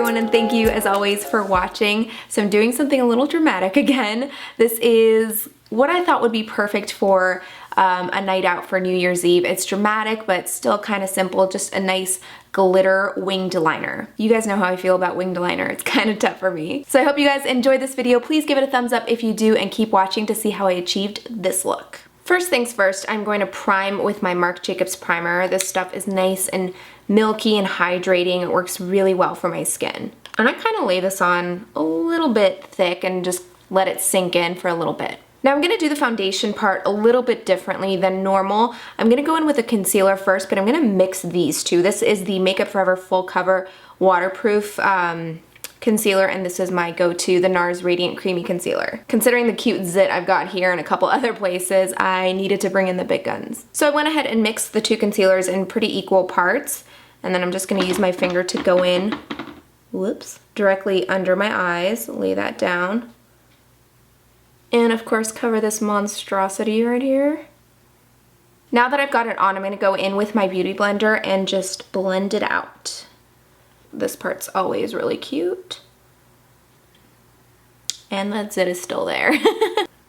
everyone, and thank you as always for watching. So I'm doing something a little dramatic again. This is what I thought would be perfect for a night out for New Year's Eve. It's dramatic, but still kind of simple, just a nice glitter winged liner. You guys know how I feel about winged liner. It's kind of tough for me. So I hope you guys enjoyed this video. Please give it a thumbs up if you do, and keep watching to see how I achieved this look. First things first, I'm going to prime with my Marc Jacobs primer. This stuff is nice and milky and hydrating. It works really well for my skin. And I kind of lay this on a little bit thick and just let it sink in for a little bit. Now I'm going to do the foundation part a little bit differently than normal. I'm going to go in with a concealer first, but I'm going to mix these two. This is the Makeup Forever Full Cover Waterproof concealer, and this is my go-to, the NARS Radiant Creamy Concealer. Considering the cute zit I've got here and a couple other places, I needed to bring in the big guns. So I went ahead and mixed the two concealers in pretty equal parts, and then I'm just going to use my finger to go in, whoops, directly under my eyes, lay that down. And of course cover this monstrosity right here. Now that I've got it on, I'm going to go in with my Beauty Blender and just blend it out. This part's always really cute. And that zit is still there.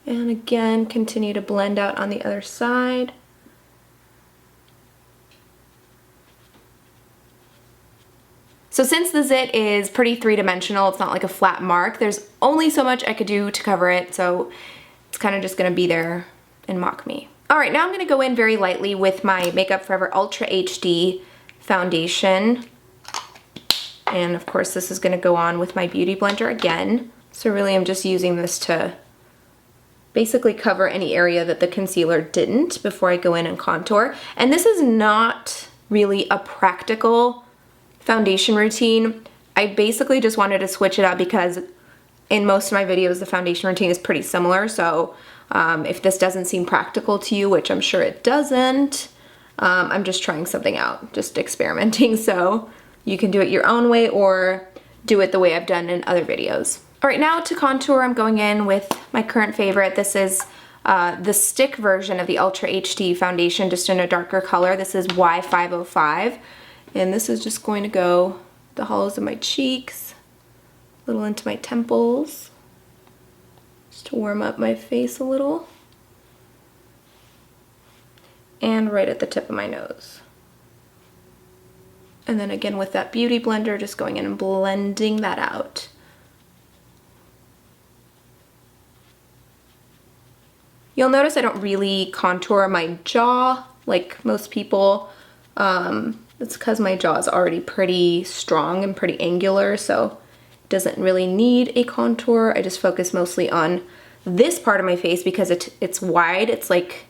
And again, continue to blend out on the other side. So since the zit is pretty three-dimensional, it's not like a flat mark, there's only so much I could do to cover it, so it's kind of just going to be there and mock me. Alright, now I'm going to go in very lightly with my Makeup Forever Ultra HD foundation. And of course this is going to go on with my Beauty Blender again. So really I'm just using this to basically cover any area that the concealer didn't before I go in and contour. And this is not really a practical foundation routine. I basically just wanted to switch it up because in most of my videos the foundation routine is pretty similar, so if this doesn't seem practical to you, which I'm sure it doesn't, I'm just trying something out, just experimenting, so you can do it your own way or do it the way I've done in other videos. Alright, now to contour, I'm going in with my current favorite. This is the stick version of the Ultra HD foundation, just in a darker color. This is Y505. And this is just going to go the hollows of my cheeks, a little into my temples, just to warm up my face a little, and right at the tip of my nose. And then again with that Beauty Blender, just going in and blending that out. You'll notice I don't really contour my jaw like most people. It's because my jaw is already pretty strong and pretty angular, so it doesn't really need a contour. I just focus mostly on this part of my face because it's wide. It's like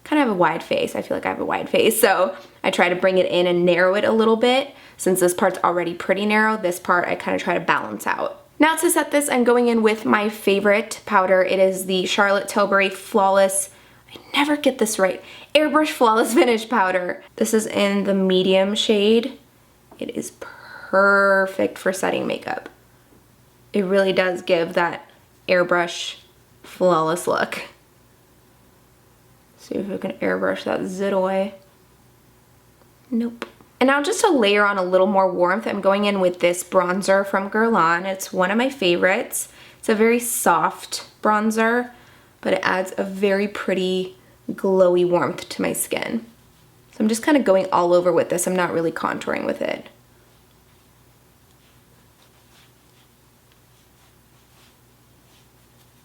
kind of a wide face. I feel like I have a wide face, so I try to bring it in and narrow it a little bit. Since this part's already pretty narrow, this part I kind of try to balance out. Now to set this, I'm going in with my favorite powder. It is the Charlotte Tilbury Flawless, I never get this right, Airbrush Flawless Finish Powder. This is in the medium shade. It is perfect for setting makeup. It really does give that airbrush flawless look. See if we can airbrush that zit away. Nope. And now just to layer on a little more warmth, I'm going in with this bronzer from Guerlain. It's one of my favorites. It's a very soft bronzer, but it adds a very pretty glowy warmth to my skin. So I'm just kind of going all over with this. I'm not really contouring with it.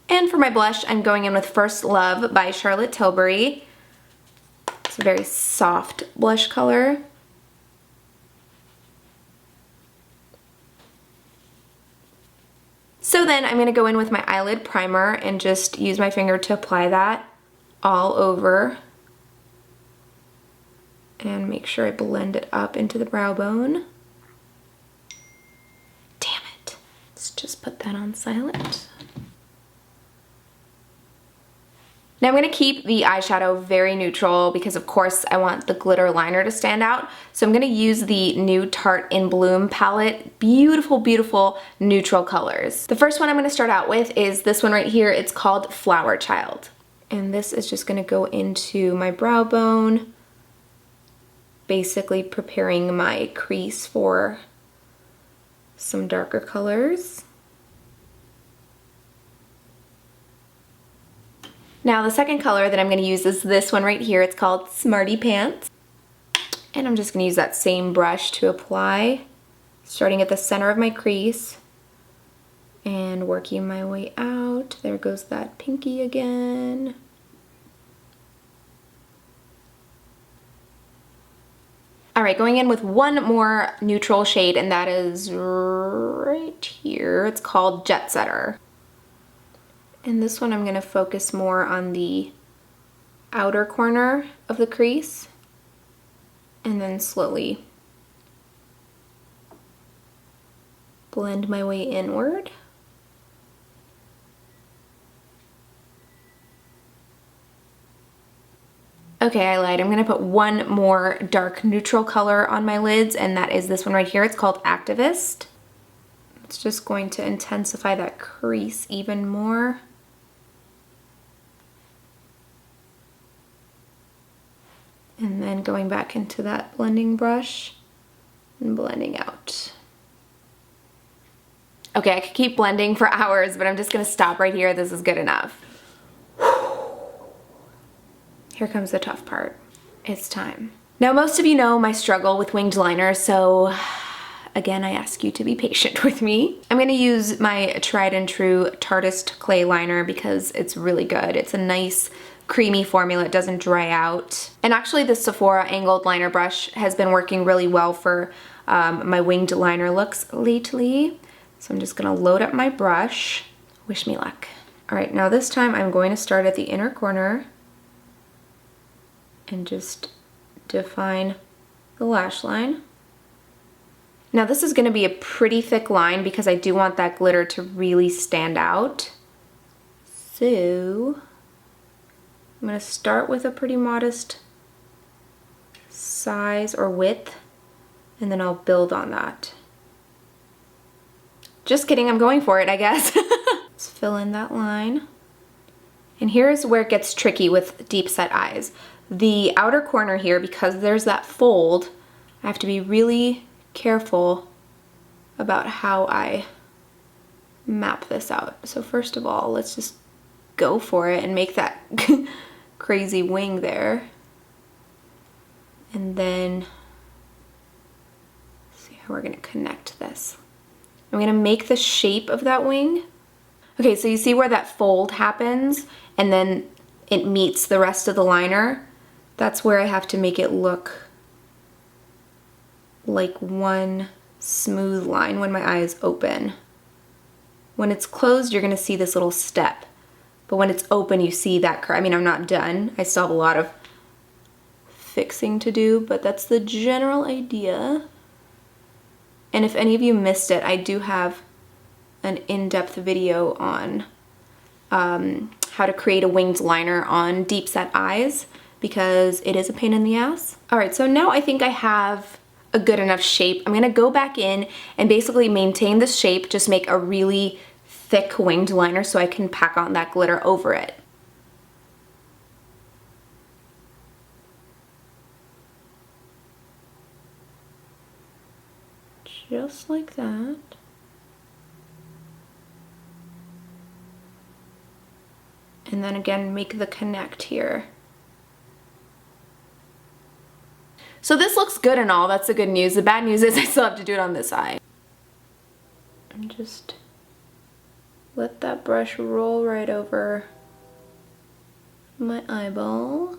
And for my blush, I'm going in with First Love by Charlotte Tilbury. It's a very soft blush color. So then I'm going to go in with my eyelid primer and just use my finger to apply that all over and make sure I blend it up into the brow bone. Damn it. Let's just put that on silent. Now I'm going to keep the eyeshadow very neutral because of course I want the glitter liner to stand out. So I'm going to use the new Tarte In Bloom palette. Beautiful, beautiful neutral colors. The first one I'm going to start out with is this one right here. It's called Flower Child. And this is just going to go into my brow bone, basically preparing my crease for some darker colors. Now the second color that I'm going to use is this one right here. It's called Smarty Pants. And I'm just going to use that same brush to apply, starting at the center of my crease and working my way out. There goes that pinky again. All right, going in with one more neutral shade, and that is right here. It's called Jetsetter. And this one I'm going to focus more on the outer corner of the crease, and then slowly blend my way inward. Okay, I lied. I'm gonna put one more dark neutral color on my lids, and that is this one right here. It's called Activist. It's just going to intensify that crease even more. And then going back into that blending brush and blending out. Okay, I could keep blending for hours, but I'm just gonna stop right here. This is good enough. Here comes the tough part. It's time. Now, most of you know my struggle with winged liner, so again, I ask you to be patient with me. I'm gonna use my tried and true Tarteist clay liner because it's really good. It's a nice creamy formula. It doesn't dry out. And actually the Sephora angled liner brush has been working really well for my winged liner looks lately. So I'm just gonna load up my brush. Wish me luck. All right, now this time I'm going to start at the inner corner and just define the lash line. Now this is gonna be a pretty thick line because I do want that glitter to really stand out. So I'm gonna start with a pretty modest size or width, and then I'll build on that. Just kidding, I'm going for it, I guess. Let's fill in that line. And here's where it gets tricky with deep set eyes. The outer corner here, because there's that fold, I have to be really careful about how I map this out. So first of all, let's just go for it and make that crazy wing there. And then see how we're gonna connect this. I'm gonna make the shape of that wing. Okay, so you see where that fold happens and then it meets the rest of the liner? That's where I have to make it look like one smooth line when my eyes open. When it's closed, you're gonna see this little step. But when it's open, you see that curve. I mean, I'm not done. I still have a lot of fixing to do, but that's the general idea. And if any of you missed it, I do have an in-depth video on how to create a winged liner on deep set eyes, because it is a pain in the ass. All right, so now I think I have a good enough shape. I'm gonna go back in and basically maintain this shape, just make a really thick winged liner so I can pack on that glitter over it. Just like that. And then again, make the connect here. So this looks good and all, that's the good news. The bad news is I still have to do it on this eye. And just let that brush roll right over my eyeball.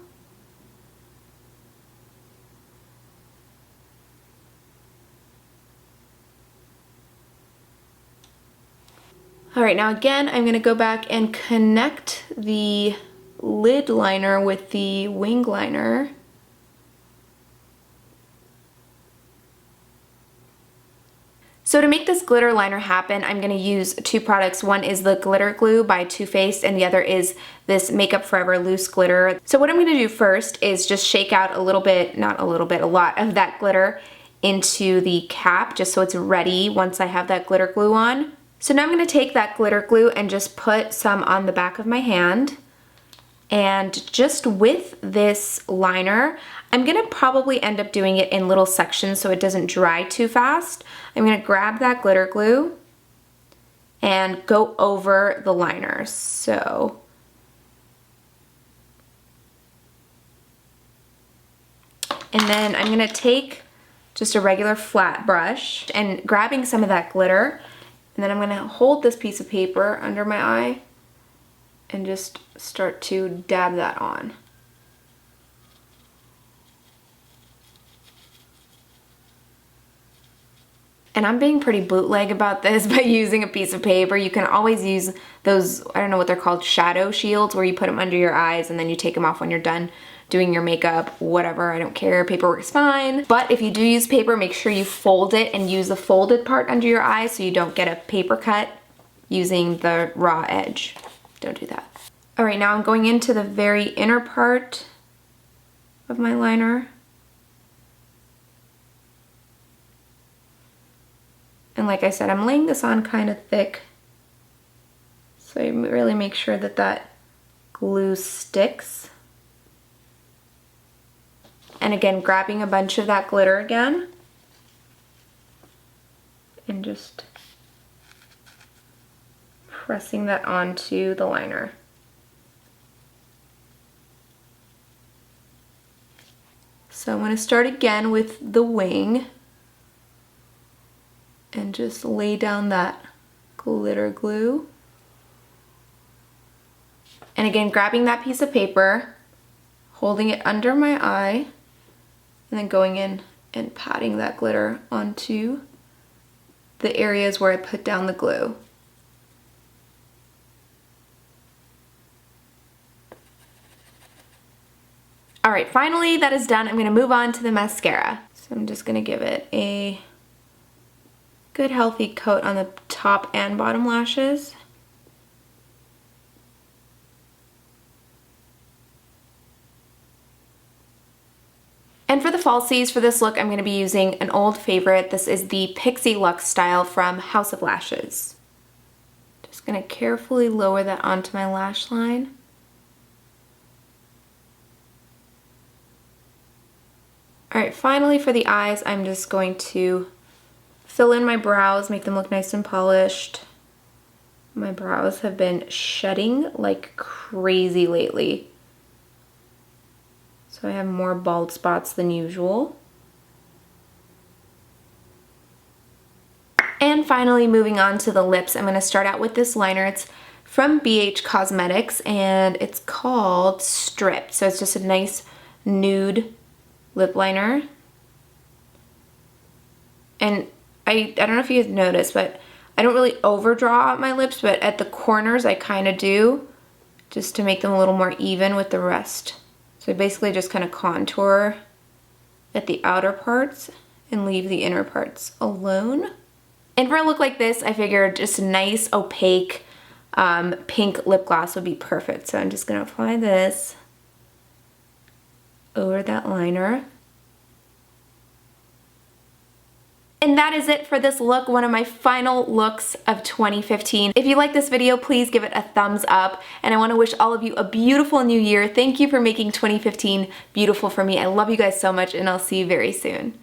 All right, now again, I'm gonna go back and connect the lid liner with the wing liner. So to make this glitter liner happen, I'm gonna use two products. One is the glitter glue by Too Faced, and the other is this Makeup Forever loose glitter. So what I'm gonna do first is just shake out a little bit, not a little bit, a lot of that glitter into the cap, just so it's ready once I have that glitter glue on. So now I'm gonna take that glitter glue and just put some on the back of my hand. And just with this liner, I'm gonna probably end up doing it in little sections so it doesn't dry too fast. I'm gonna grab that glitter glue and go over the liner. So and then I'm gonna take just a regular flat brush and grabbing some of that glitter, and then I'm gonna hold this piece of paper under my eye and just start to dab that on. And I'm being pretty bootleg about this by using a piece of paper. You can always use those, I don't know what they're called, shadow shields, where you put them under your eyes and then you take them off when you're done doing your makeup, whatever, I don't care, paper works fine. But if you do use paper, make sure you fold it and use the folded part under your eye so you don't get a paper cut using the raw edge. Don't do that. All right, now I'm going into the very inner part of my liner. And like I said, I'm laying this on kind of thick, so you really make sure that that glue sticks. And again, grabbing a bunch of that glitter again, and just pressing that onto the liner. So I'm going to start again with the wing and just lay down that glitter glue. And again, grabbing that piece of paper, holding it under my eye, and then going in and patting that glitter onto the areas where I put down the glue. All right, finally that is done. I'm gonna move on to the mascara. So I'm just gonna give it a good healthy coat on the top and bottom lashes. And for the falsies for this look, I'm going to be using an old favorite. This is the Pixie Luxe style from House of Lashes. Just going to carefully lower that onto my lash line. Alright, finally for the eyes, I'm just going to fill in my brows, make them look nice and polished. My brows have been shedding like crazy lately. So I have more bald spots than usual. And finally, moving on to the lips, I'm going to start out with this liner. It's from BH Cosmetics and it's called Strip. So it's just a nice nude lip liner. And I don't know if you guys noticed, but I don't really overdraw my lips, but at the corners I kind of do, just to make them a little more even with the rest. So I basically just kind of contour at the outer parts and leave the inner parts alone. And for a look like this, I figured just a nice opaque pink lip gloss would be perfect. So I'm just going to apply this over that liner. And that is it for this look, one of my final looks of 2015. If you like this video, please give it a thumbs up. And I want to wish all of you a beautiful new year. Thank you for making 2015 beautiful for me. I love you guys so much, and I'll see you very soon.